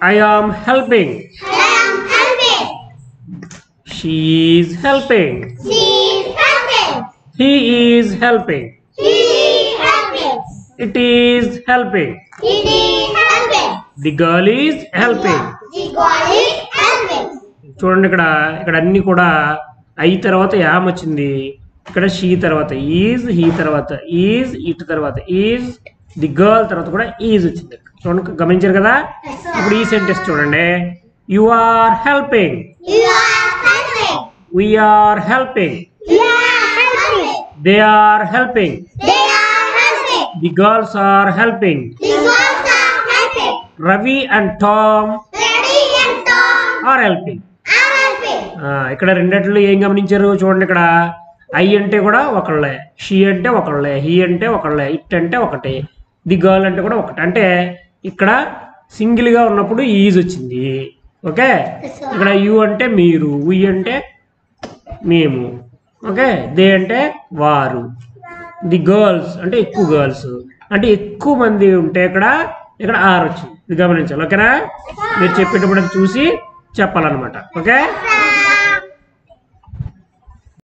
I am helping. I am helping. She is helping. She is helping. He is helping. He is helping. It is helping. It is helping. The girl is helping. The girl is helping. చూడండి ఇక్కడ అన్ని కూడా I తర్వాత yam వచ్చింది. ఇక్కడ she తర్వాత is, he తర్వాత is, it తర్వాత ఈజ్, ది గర్ల్ తర్వాత కూడా ఈజ్ వచ్చింది. చూడండి, గమనించారు కదా. ఇప్పుడు ఈ సెంటెన్స్ చూడండి. You are helping. You are helping. We are helping. You are helping. They are helping. They are helping. The girls are helping. The girls are helping. Ravi and Tom Daddy and Tom are helping. are helping. ఇక్కడ రెండిట్లో ఏం గమనించారు చూడండి. ఇక్కడ I అంటే కూడా ఒకళ్ళే, she అంటే ఒకళ్ళే, హీ అంటే ఒకళ్ళే, ఇట్ అంటే ఒకటే, ది గర్ల్ అంటే కూడా ఒకటే. అంటే ఇక్కడ సింగిల్ గా ఉన్నప్పుడు ఈజ్ వచ్చింది. ఓకే, ఇక్కడ యు అంటే మీరు, వి అంటే మేము, ఓకే, దే అంటే వారు, ది గర్ల్స్ అంటే ఎక్కువ గర్ల్స్, అంటే ఎక్కువ మంది ఉంటే ఇక్కడ ఆర్ వచ్చింది. ఇది గమనించాలి. ఓకేనా, మీరు చెప్పేటప్పుడు అది చూసి చెప్పాలన్నమాట. ఓకే.